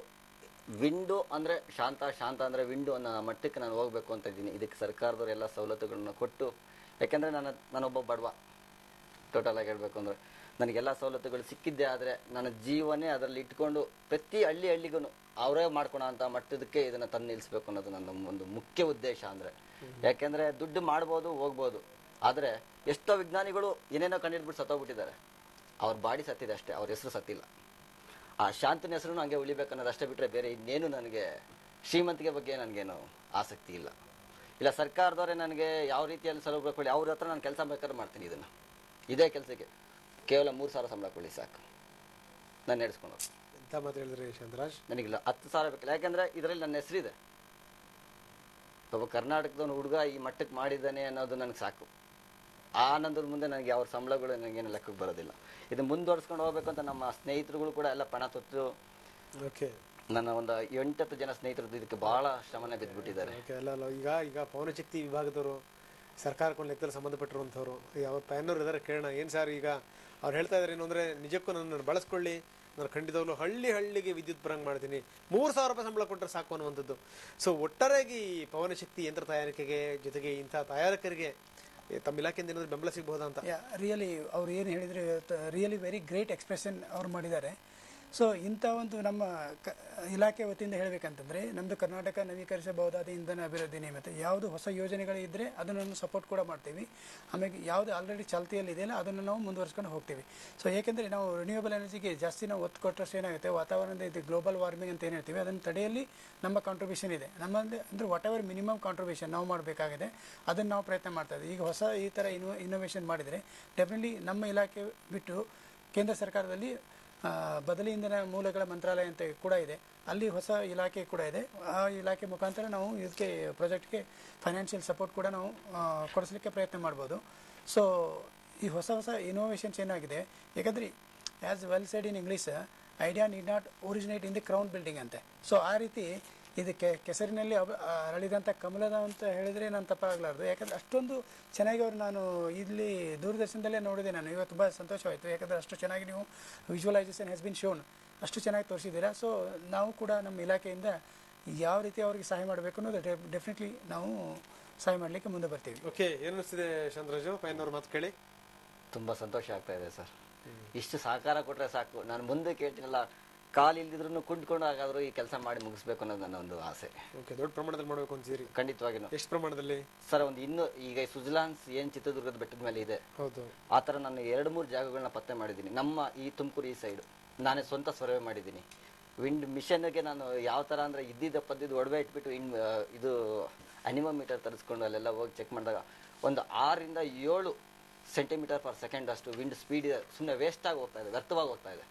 ವಿಂಡು ಅಂದರೆ ಶಾಂತ ಅಂದರೆ ವಿಂಡು ಅನ್ನೋ ಮಟ್ಟಕ್ಕೆ ನಾನು ಹೋಗ್ಬೇಕು ಅಂತ ಇದ್ದೀನಿ. ಇದಕ್ಕೆ ಸರ್ಕಾರದವ್ರು ಎಲ್ಲ ಸವಲತ್ತುಗಳನ್ನ ಕೊಟ್ಟು, ಯಾಕೆಂದರೆ ನಾನೊಬ್ಬ ಬಡವ ಟೋಟಲ್ ಆಗಿ ಹೇಳಬೇಕು ಅಂದರೆ ನನಗೆಲ್ಲ ಸವಲತ್ತುಗಳು ಸಿಕ್ಕಿದ್ದೆ ಆದರೆ ನನ್ನ ಜೀವನೇ ಅದರಲ್ಲಿ ಇಟ್ಕೊಂಡು ಪ್ರತಿ ಹಳ್ಳಿಗೂ ಅವರೇ ಮಾಡ್ಕೊಳೋ ಅಂತ ಮಟ್ಟದಕ್ಕೆ ಇದನ್ನು ತಂದು ನಿಲ್ಲಿಸ್ಬೇಕು ಅನ್ನೋದು ನನ್ನ ಒಂದು ಮುಖ್ಯ ಉದ್ದೇಶ. ಅಂದರೆ ಯಾಕೆಂದರೆ ದುಡ್ಡು ಮಾಡ್ಬೋದು ಹೋಗ್ಬೋದು, ಆದರೆ ಎಷ್ಟೋ ವಿಜ್ಞಾನಿಗಳು ಏನೇನೋ ಕಂಡಿಡ್ಬಿಟ್ಟು ಸತ್ತೋಗ್ಬಿಟ್ಟಿದ್ದಾರೆ. ಅವ್ರ ಬಾಡಿ ಸತ್ತಿದೆ ಅಷ್ಟೇ, ಅವ್ರ ಹೆಸರು ಸತ್ತಿಲ್ಲ. ಆ ಶಾಂತನ ಹೆಸರು ಹಂಗೆ ಉಳಿಬೇಕನ್ನೋದು ಅಷ್ಟೇ ಬಿಟ್ಟರೆ ಬೇರೆ ಇನ್ನೇನು ನನಗೆ ಶ್ರೀಮಂತಿಗೆ ಬಗ್ಗೆ ನನಗೇನು ಆಸಕ್ತಿ ಇಲ್ಲ. ಇಲ್ಲ ಸರ್ಕಾರದವರೇ ನನಗೆ ಯಾವ ರೀತಿಯಲ್ಲಿ ಸೌಲಭ್ಯ ಕೊಡಿ, ಅವ್ರ ಹತ್ರ ನಾನು ಕೆಲಸ ಬೇಕಾದ್ರೆ ಮಾಡ್ತೀನಿ. ಇದನ್ನು ಇದೇ ಕೆಲಸಕ್ಕೆ ಕೇವಲ 3,000 ಸಂಬಳ ಕೊಡಿ ಸಾಕು, ನಾನು ನಡೆಸ್ಕೊಂಡು. ಎಂತ ಮಾತು ಹೇಳಿದ್ರಿ ಶಾಂತರಾಜ್? ನನಗಿಲ್ಲ 10,000 ಬೇಕಿಲ್ಲ, ಯಾಕೆಂದರೆ ಇದರಲ್ಲಿ ನನ್ನ ಹೆಸರಿದೆ. ಒಬ್ಬ ಕರ್ನಾಟಕದವನು ಹುಡುಗ ಈ ಮಟ್ಟಕ್ಕೆ ಮಾಡಿದ್ದಾನೆ ಅನ್ನೋದು ನನಗೆ ಸಾಕು. ಆನಂದದ ಮುಂದೆ ನನಗೆ ಅವ್ರ ಸಂಬಳಗಳು ನನಗೇನು ಲೆಕ್ಕಕ್ಕೆ ಬರೋದಿಲ್ಲ. ಇದು ಮುಂದುವರ್ಸ್ಕೊಂಡು ಹೋಗ್ಬೇಕು ಅಂತ ನಮ್ಮ ಸ್ನೇಹಿತರುಗಳು ಕೂಡ ಎಲ್ಲ ಪಣ ತೊಟ್ಟು, ಓಕೆ, ನನ್ನ ಒಂದು 8-10 ಜನ ಸ್ನೇಹಿತರು ಇದಕ್ಕೆ ಬಹಳ ಶ್ರಮನೇ ಬಿದ್ದುಬಿಟ್ಟಿದ್ದಾರೆ. ಈಗ ಪವನಶಕ್ತಿ ವಿಭಾಗದವರು ಸರ್ಕಾರಕ್ಕೆ ಲೆಕ್ಕದಲ್ಲಿ ಸಂಬಂಧಪಟ್ಟಿರುವಂಥವ್ರು ಯಾವ ಪಯನ್ನವ್ರು ಇದ್ದಾರೆ, ಕೇಳೋಣ. ಏನು ಸರ್, ಈಗ ಅವ್ರು ಹೇಳ್ತಾ ಇದ್ದಾರೆ ಏನು ಅಂದರೆ, ನಿಜಕ್ಕೂ ನನ್ನನ್ನು ಬಳಸ್ಕೊಳ್ಳಿ, ನಾನು ಖಂಡಿತವಾಗ್ಲೂ ಹಳ್ಳಿಗೆ ವಿದ್ಯುತ್ ಬರಂಗ್ ಮಾಡ್ತೀನಿ, 3,000 ರೂಪಾಯಿ ಸಂಬಳ ಕೊಟ್ಟರೆ ಸಾಕು ಅನ್ನುವಂಥದ್ದು. ಸೊ ಒಟ್ಟಾರೆಯಾಗಿ ಪವನಶಕ್ತಿ ಯಂತ್ರ ತಯಾರಿಕೆಗೆ ಜೊತೆಗೆ ಇಂಥ ತಯಾರಕರಿಗೆ ತಮ್ಮ ಇಲಾಖೆಯಿಂದ ಏನಾದರೂ ಬೆಂಬಲ ಸಿಗಬಹುದಾ ಅಂತ? ರಿಯಲಿ ಅವ್ರು ಏನು ಹೇಳಿದರೆ ರಿಯಲಿ ವೆರಿ ಗ್ರೇಟ್ ಎಕ್ಸ್ಪ್ರೆಷನ್ ಅವ್ರು ಮಾಡಿದ್ದಾರೆ. ಸೊ ಇಂಥ ಒಂದು ನಮ್ಮ ಇಲಾಖೆ ವತಿಯಿಂದ ಹೇಳಬೇಕಂತಂದರೆ, ನಮ್ಮದು ಕರ್ನಾಟಕ ನವೀಕರಿಸಬಹುದಾದ ಇಂಧನ ಅಭಿವೃದ್ಧಿ ನಿಯಮಿತ ಯಾವುದು ಹೊಸ ಯೋಜನೆಗಳಿದ್ದರೆ ಅದನ್ನು ಸಪೋರ್ಟ್ ಕೂಡ ಮಾಡ್ತೀವಿ. ಆಮೇಲೆ ಯಾವುದು ಆಲ್ರೆಡಿ ಚಾಲ್ತಿಯಲ್ಲಿ ಇದೆಯಲ್ಲ ಅದನ್ನು ನಾವು ಮುಂದುವರ್ಸ್ಕೊಂಡು ಹೋಗ್ತೀವಿ. ಸೊ ಏಕೆಂದರೆ ನಾವು ರಿನ್ಯೂಯಬಲ್ ಎನರ್ಜಿಗೆ ಜಾಸ್ತಿ ನಾವು ಒತ್ತು ಕೊಟ್ಟರೆ ಏನಾಗುತ್ತೆ, ವಾತಾವರಣದ ಇದು ಗ್ಲೋಬಲ್ ವಾರ್ಮಿಂಗ್ ಅಂತ ಏನು ಹೇಳ್ತೀವಿ, ಅದನ್ನು ತಡೆಯಲ್ಲಿ ನಮ್ಮ ಕಾಂಟ್ರಿಬ್ಯೂಷನ್ ಇದೆ. ನಮ್ಮಲ್ಲಿ ಅಂದರೆ ವಾಟ್ ಎವರ್ ಮಿನಿಮಮ್ ಕಾಂಟ್ರಿಬ್ಯೂಷನ್ ನಾವು ಮಾಡಬೇಕಾಗಿದೆ, ಅದನ್ನು ನಾವು ಪ್ರಯತ್ನ ಮಾಡ್ತಾ ಇದ್ದೀವಿ. ಈಗ ಹೊಸ ಈ ಥರ ಇನ್ನೋವೇಷನ್ ಮಾಡಿದರೆ ಡೆಫಿನೆಟ್ಲಿ ನಮ್ಮ ಇಲಾಖೆ ಬಿಟ್ಟು ಕೇಂದ್ರ ಸರ್ಕಾರದಲ್ಲಿ ಬದಲಿ ಇಂಧನ ಮೂಲಗಳ ಮಂತ್ರಾಲಯ ಅಂತ ಕೂಡ ಇದೆ, ಅಲ್ಲಿ ಹೊಸ ಇಲಾಖೆ ಕೂಡ ಇದೆ. ಆ ಇಲಾಖೆ ಮುಖಾಂತರ ನಾವು ಇದಕ್ಕೆ ಪ್ರಾಜೆಕ್ಟ್ಗೆ ಫೈನಾನ್ಷಿಯಲ್ ಸಪೋರ್ಟ್ ಕೂಡ ನಾವು ಕೊಡಿಸಲಿಕ್ಕೆ ಪ್ರಯತ್ನ ಮಾಡ್ಬೋದು. ಸೊ ಈ ಹೊಸ ಇನೋವೇಷನ್ಸ್ ಏನಾಗಿದೆ, ಯಾಕಂದರೆ as well said in English, idea need not originate in the crown building ಅಂತೆ. ಸೊ ಆ ರೀತಿ ಇದಕ್ಕೆ ಕೆಸರಿನಲ್ಲಿ ಅರಳಿದಂಥ ಕಮಲದ ಅಂತ ಹೇಳಿದರೆ ನಾನು ತಪ್ಪಾಗಲಾರ್ದು. ಯಾಕಂದರೆ ಅಷ್ಟೊಂದು ಚೆನ್ನಾಗಿ ಅವರು, ನಾನು ಇಲ್ಲಿ ದೂರದರ್ಶನದಲ್ಲೇ ನೋಡಿದೆ, ನಾನು ಇವಾಗ ತುಂಬ ಸಂತೋಷವಾಯಿತು. ಯಾಕಂದರೆ ಅಷ್ಟು ಚೆನ್ನಾಗಿ ನೀವು ವಿಜುವಲೈಸೇಷನ್ ಹ್ಯಾಸ್ ಬಿನ್ ಶೋನ್, ಅಷ್ಟು ಚೆನ್ನಾಗಿ ತೋರಿಸಿದ್ದೀರಾ. ಸೊ ನಾವು ಕೂಡ ನಮ್ಮ ಇಲಾಖೆಯಿಂದ ಯಾವ ರೀತಿ ಅವ್ರಿಗೆ ಸಹಾಯ ಮಾಡಬೇಕು ಅನ್ನೋದು ಡೆಫಿನೆಟ್ಲಿ ನಾವು ಸಹಾಯ ಮಾಡಲಿಕ್ಕೆ ಮುಂದೆ ಬರ್ತೀವಿ. ಓಕೆ, ಏನು ಅನಿಸ್ತಿದೆ ಶಾಂತರಾಜು, ಪಯನ್ನವ್ರ ಮಾತು ಕೇಳಿ? ತುಂಬ ಸಂತೋಷ ಆಗ್ತಾ ಇದೆ ಸರ್. ಇಷ್ಟು ಸಹಕಾರ ಕೊಟ್ಟರೆ ಸಾಕು. ನಾನು ಮುಂದೆ ಕೇಳ್ತೀನಲ್ಲ, ಕಾಲಿಲ್ದಿದ್ರು ಕುಂಡ್ಕೊಂಡು ಹಾಗಾದ್ರೂ ಈ ಕೆಲಸ ಮಾಡಿ ಮುಗಿಸ್ಬೇಕು ಅನ್ನೋದು ನನ್ನ ಒಂದು ಆಸೆ. ಓಕೆ, ದೊಡ್ಡ ಪ್ರಮಾಣದಲ್ಲಿ ಮಾಡಬೇಕು ಅಂತೀರಿ? ಖಂಡಿತವಾಗಿನೂ. ಎಷ್ಟು ಪ್ರಮಾಣದಲ್ಲಿ ಸರ್? ಒಂದು ಇನ್ನು ಈಗ ಸ್ವಿಟ್ಜರ್ಲ್ಯಾಂಡ್ಸ್ ಏನು ಚಿತ್ರದುರ್ಗದ ಬೆಟ್ಟದ ಮೇಲೆ ಇದೆ, ಹೌದು, ಆ ಥರ ನಾನು 2-3 ಜಾಗಗಳನ್ನ ಪತ್ತೆ ಮಾಡಿದ್ದೀನಿ. ನಮ್ಮ ಈ ತುಮಕೂರು ಈ ಸೈಡು ನಾನೇ ಸ್ವಂತ ಸರ್ವೆ ಮಾಡಿದ್ದೀನಿ. ವಿಂಡ್ ಮಿಷನ್ಗೆ ನಾನು ಯಾವ ಥರ ಅಂದರೆ ಪದ್ದಿದ್ದು ಒಡವೆ ಇಟ್ಬಿಟ್ಟು ಇದು ಅನಿಮೋಮೀಟರ್ ತರಿಸ್ಕೊಂಡು ಅಲ್ಲೆಲ್ಲ ಹೋಗಿ ಚೆಕ್ ಮಾಡಿದಾಗ ಒಂದು 6-7 ಸೆಂಟಿಮೀಟರ್/ಸೆಕೆಂಡ್ ಅಷ್ಟು ವಿಂಡ್ ಸ್ಪೀಡ್ ಸುಮ್ಮನೆ ವೇಸ್ಟಾಗಿ ಹೋಗ್ತಾ ಇದೆ, ವ್ಯರ್ಥವಾಗಿ ಹೋಗ್ತಾ ಇದೆ.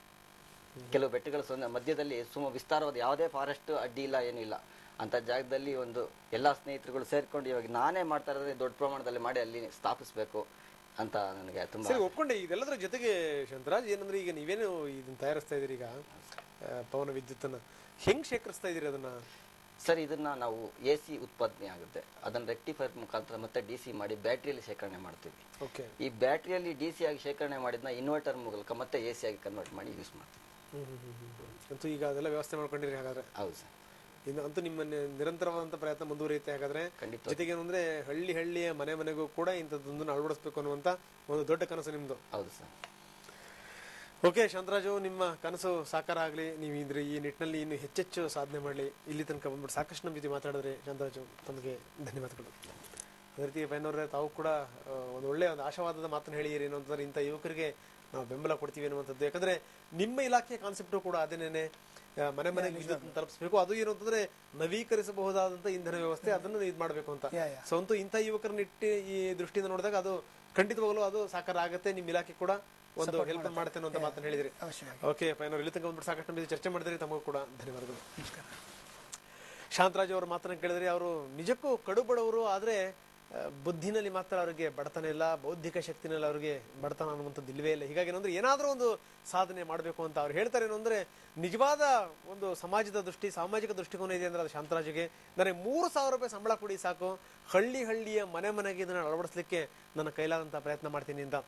ಕೆಲವು ಬೆಟ್ಟಗಳು ಮಧ್ಯದಲ್ಲಿ ವಿಸ್ತಾರವಾದ ಯಾವುದೇ ಫಾರೆಸ್ಟ್ ಅಡ್ಡಿ ಇಲ್ಲ, ಏನಿಲ್ಲ ಅಂತ ಜಾಗದಲ್ಲಿ ಒಂದು ಎಲ್ಲ ಸ್ನೇಹಿತರುಗಳು ಸೇರ್ಕೊಂಡು ಇವಾಗ ನಾನೇ ಮಾಡ್ತಾ ಇರೋದ್ರೆ ದೊಡ್ಡ ಪ್ರಮಾಣದಲ್ಲಿ ಮಾಡಿ ಅಲ್ಲಿ ಸ್ಥಾಪಿಸಬೇಕು ಅಂತ ನನಗೆ ತುಂಬಾ ಸರಿ ಒಪ್ಕೊಂಡೆ. ಇದೆಲ್ಲದರ ಜೊತೆಗೆ ಶಾಂತರಾಜ್, ಏನಂದ್ರೆ ಈಗ ನೀವೇನು ಇದನ್ನ ತಯಾರಿಸ್ತಾ ಇದೀರಿ, ಈಗ ಪವನ ವಿದ್ಯುತ್ತನ್ನ ಹೆಂಗ್ ಶೇಖರಿಸ್ತಾ ಇದೀರಿ ಅದನ್ನ? ಸರ್, ಇದನ್ನ ನಾವು AC ಉತ್ಪಾದನೆ ಆಗುತ್ತೆ, ಅದನ್ನ ರೆಕ್ಟಿಫೈರ್ ಮುಖಾಂತರ ಮತ್ತೆ DC ಮಾಡಿ ಬ್ಯಾಟ್ರಿಯಲ್ಲಿ ಶೇಖರಣೆ ಮಾಡ್ತೀವಿ. ಓಕೆ, ಈ ಬ್ಯಾಟ್ರಿಯಲ್ಲಿ DC ಆಗಿ ಶೇಖರಣೆ ಮಾಡಿದ್ನ ಇನ್ವರ್ಟರ್ ಮೂಲಕ ಮತ್ತೆ AC ಆಗಿ ಕನ್ವರ್ಟ್ ಮಾಡಿ ಯೂಸ್ ಮಾಡ್ತೀವಿ. ಅಂತೂ ಈಗ ಅದೆಲ್ಲ ವ್ಯವಸ್ಥೆ ಮಾಡ್ಕೊಂಡಿರಿ ಹಾಗಾದ್ರೆ? ಹೌದು ಸರ್. ಇನ್ನು ಅಂತೂ ನಿಮ್ಮ ನಿರಂತರವಾದಂಥ ಪ್ರಯತ್ನ ಮುಂದುವರಿಯುತ್ತೆ ಹಾಗಾದ್ರೆ. ಜೊತೆಗೆ ಏನಂದ್ರೆ ಹಳ್ಳಿಯ ಮನೆಗೂ ಕೂಡ ಇಂಥದ್ದೊಂದನ್ನು ಅಳವಡಿಸಬೇಕು ಅನ್ನುವಂಥ ಒಂದು ದೊಡ್ಡ ಕನಸು ನಿಮ್ದು. ಹೌದು ಸರ್. ಓಕೆ ಶಾಂತರಾಜು, ನಿಮ್ಮ ಕನಸು ಸಾಕಾರ ಆಗಲಿ, ನೀವು ಇದ್ರೆ ಈ ನಿಟ್ಟಿನಲ್ಲಿ ಇನ್ನು ಹೆಚ್ಚೆಚ್ಚು ಸಾಧನೆ ಮಾಡಲಿ. ಇಲ್ಲಿ ತನಕ ಬಂದ್ಬಿಟ್ಟು ಸಾಕಷ್ಟು ನಮ್ಮ ಜೊತೆ ಮಾತಾಡಿದ್ರೆ ಶಾಂತರಾಜು, ತಮಗೆ ಧನ್ಯವಾದಗಳು. ಅದೇ ರೀತಿ ಪಯನ್ನವರೇ, ತಾವು ಕೂಡ ಒಂದು ಒಳ್ಳೆಯ ಒಂದು ಆಶಾವಾದದ ಮಾತನ್ನು ಹೇಳಿರಿ ಏನು ಅಂತಂದ್ರೆ, ಇಂಥ ಯುವಕರಿಗೆ ನಾವು ಬೆಂಬಲ ಕೊಡ್ತೀವಿ ಅನ್ನುವಂಥದ್ದು. ಯಾಕಂದ್ರೆ ನಿಮ್ಮ ಇಲಾಖೆಯ ಕಾನ್ಸೆಪ್ಟು ಕೂಡ ಅದೇನೇನೆ, ಮನೆಗೆ ವಿದ್ಯುತ್ ತಲುಪಿಸಬೇಕು, ಅದು ಏನು ಅಂತಂದ್ರೆ ನವೀಕರಿಸಬಹುದಾದಂತ ಇಂಧನ ವ್ಯವಸ್ಥೆ, ಅದನ್ನು ಇದು ಮಾಡಬೇಕು ಅಂತ. ಸೊ ಅಂತೂ ಇಂಥ ಯುವಕರನ್ನ ಈ ದೃಷ್ಟಿಯಿಂದ ನೋಡಿದಾಗ ಅದು ಖಂಡಿತವಾಗಲೂ ಅದು ಸಾಕಾರ ಆಗುತ್ತೆ. ನಿಮ್ಮ ಇಲಾಖೆ ಕೂಡ ಒಂದು ಹೆಲ್ಪ್ ಮಾಡುತ್ತೆ ಅನ್ನೋ ಮಾತನ್ನು ಹೇಳಿದ್ರಿ. ಓಕೆ ಪಯನವ್ರು, ಇಲ್ಲಿ ತನಕ ಬಂದ್ಬಿಟ್ಟು ಸಾಕಷ್ಟು ನಮಗೆ ಚರ್ಚೆ ಮಾಡಿದ್ರಿ, ತಮಗೂ ಕೂಡ ಧನ್ಯವಾದಗಳು. ನಮಸ್ಕಾರ. ಶಾಂತರಾಜ್ ಅವರ ಮಾತನ್ನ ಕೇಳಿದ್ರೆ, ಅವರು ನಿಜಕ್ಕೂ ಕಡು ಬಡವರು, ಆದ್ರೆ ಬುದ್ಧಿನಲ್ಲಿ ಮಾತ್ರ ಅವರಿಗೆ ಬಡತನ ಇಲ್ಲ, ಬೌದ್ಧಿಕ ಶಕ್ತಿನಲ್ಲಿ ಅವರಿಗೆ ಬಡತನ ಅನ್ನುವಂಥದ್ದು ಇಲ್ವೇ ಇಲ್ಲ. ಹೀಗಾಗಿ ಏನಂದ್ರೆ ಏನಾದ್ರೂ ಒಂದು ಸಾಧನೆ ಮಾಡಬೇಕು ಅಂತ ಅವ್ರು ಹೇಳ್ತಾರೆ. ಏನು ಅಂದ್ರೆ ನಿಜವಾದ ಒಂದು ಸಮಾಜದ ದೃಷ್ಟಿ, ಸಾಮಾಜಿಕ ದೃಷ್ಟಿಕೋನ ಇದೆ ಅಂದ್ರೆ ಅದು ಶಾಂತರಾಜ್ಗೆ. ನನಗೆ 3,000 ರೂಪಾಯಿ ಸಂಬಳ ಕೊಡಿ ಸಾಕು, ಹಳ್ಳಿಯ ಮನೆಗೆ ಇದನ್ನ ಅಳವಡಿಸ್ಲಿಕ್ಕೆ ನನ್ನ ಕೈಲಾದಂತಹ ಪ್ರಯತ್ನ ಮಾಡ್ತೀನಿ ಅಂತ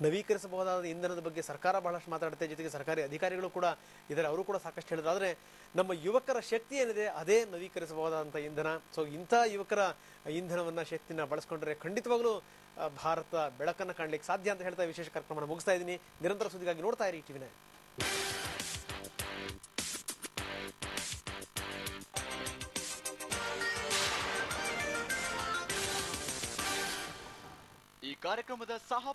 ನವೀಕರಿಸಬಹುದಾದ ಇಂಧನದ ಬಗ್ಗೆ ಸರ್ಕಾರ ಬಹಳಷ್ಟು ಮಾತಾಡುತ್ತೆ, ಜೊತೆಗೆ ಸರ್ಕಾರಿ ಅಧಿಕಾರಿಗಳು ಕೂಡ ಇದ್ದಾರೆ, ಅವರು ಕೂಡ ಸಾಕಷ್ಟು ಹೇಳಿದ್ರು. ಆದರೆ ನಮ್ಮ ಯುವಕರ ಶಕ್ತಿ ಏನಿದೆ ಅದೇ ನವೀಕರಿಸಬಹುದಾದಂಥ ಇಂಧನ. ಸೊ ಇಂಥ ಯುವಕರ ಇಂಧನವನ್ನ ಶಕ್ತಿನ ಬಳಸ್ಕೊಂಡ್ರೆ ಖಂಡಿತವಾಗ್ಲೂ ಭಾರತ ಬೆಳಕನ್ನು ಕಾಣಲಿಕ್ಕೆ ಸಾಧ್ಯ ಅಂತ ಹೇಳ್ತಾ ವಿಶೇಷ ಕಾರ್ಯಕ್ರಮನ ಮುಗಿಸ್ತಾ ಇದ್ದೀನಿ. ನಿರಂತರ ಸುದ್ದಿಗಾಗಿ ನೋಡ್ತಾ ಇರಿ ಟಿವಿ9. ಈ ಕಾರ್ಯಕ್ರಮದ ಸಹ